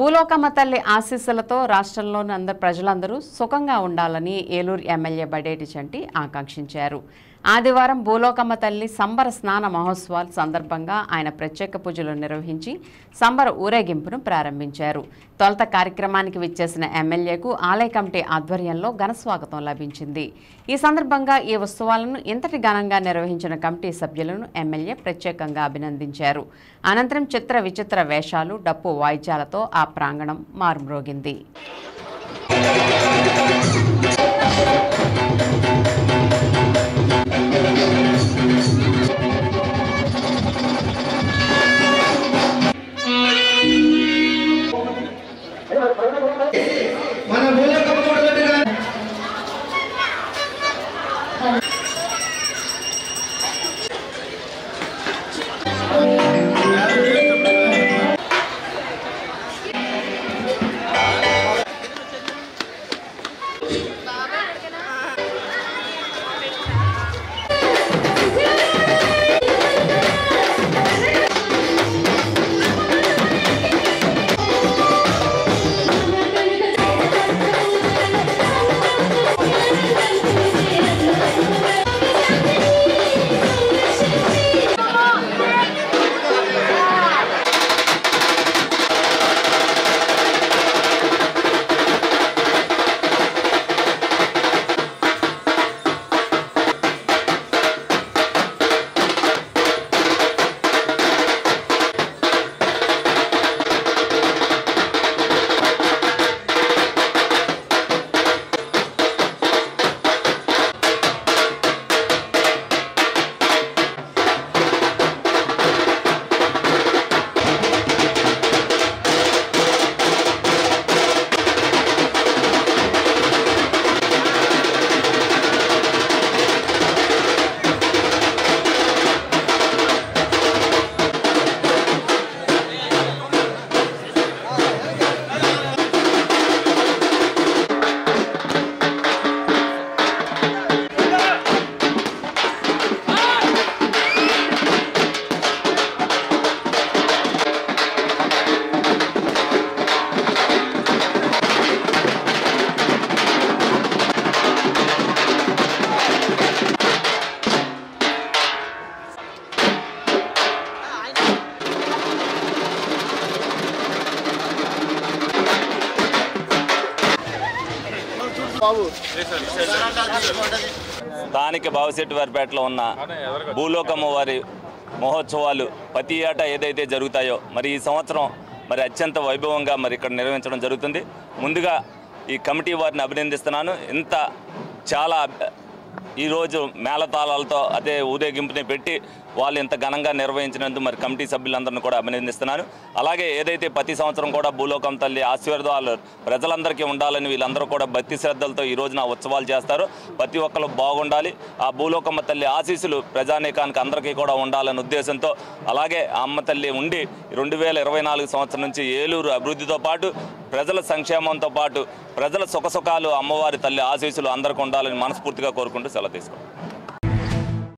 భూలోకమ్మ తల్లి ఆశీస్సులతో రాష్ట్రంలోని ప్రజలందరూ సుఖంగా ఉండాలని ఏలూరు ఎమ్మెల్యే బడేటి చంటి ఆకాంక్షించారు. ఆదివారం భూలోకమ్మ తల్లి సంబర స్నాన మహోత్సవాల సందర్భంగా ఆయన ప్రత్యేక పూజలు నిర్వహించి సంబర ఊరేగింపును ప్రారంభించారు. తొలుత కార్యక్రమానికి విచ్చేసిన ఎమ్మెల్యేకు ఆలయ కమిటీ ఆధ్వర్యంలో ఘనస్వాగతం లభించింది. ఈ సందర్భంగా ఈ ఉత్సవాలను ఇంతటి ఘనంగా నిర్వహించిన కమిటీ సభ్యులను ఎమ్మెల్యే ప్రత్యేకంగా అభినందించారు. అనంతరం చిత్ర విచిత్ర వేషాలు, డప్పు వాయిద్యాలతో ఆ ప్రాంగణం మారుమ్రోగింది. స్థానిక బావిశెట్టివారిపేటలో ఉన్న భూలోకమ్మ వారి మహోత్సవాలు ప్రతి ఏటా ఏదైతే జరుగుతాయో మరి ఈ సంవత్సరం మరి అత్యంత వైభవంగా మరి ఇక్కడ నిర్వహించడం జరుగుతుంది. ముందుగా ఈ కమిటీ వారిని అభినందిస్తున్నాను. ఇంత చాలా ఈరోజు మేళతాళాలతో అదే ఊరేగింపుని పెట్టి వాళ్ళు ఇంత ఘనంగా నిర్వహించినందుకు మరి కమిటీ సభ్యులందరినీ కూడా అభినందిస్తున్నాను. అలాగే ఏదైతే ప్రతి సంవత్సరం కూడా భూలోకమ్మ తల్లి ఆశీర్వాదాలు ప్రజలందరికీ ఉండాలని వీళ్ళందరూ కూడా భక్తి శ్రద్ధలతో ఈ రోజున ఉత్సవాలు చేస్తారు. ప్రతి ఒక్కరు బాగుండాలి, ఆ భూలోకమ్మ తల్లి ఆశీస్సులు ప్రజానీకానికి అందరికీ కూడా ఉండాలనే ఉద్దేశంతో అలాగే ఆ అమ్మ తల్లి ఉండి 2024 సంవత్సరం నుంచి ఏలూరు అభివృద్ధితో పాటు ప్రజల సంక్షేమంతో పాటు ప్రజల సుఖసుఖాలు అమ్మవారి తల్లి ఆశీస్సులు అందరికీ ఉండాలని మనస్ఫూర్తిగా కోరుకుంటూ సెలవు తీసుకోండి.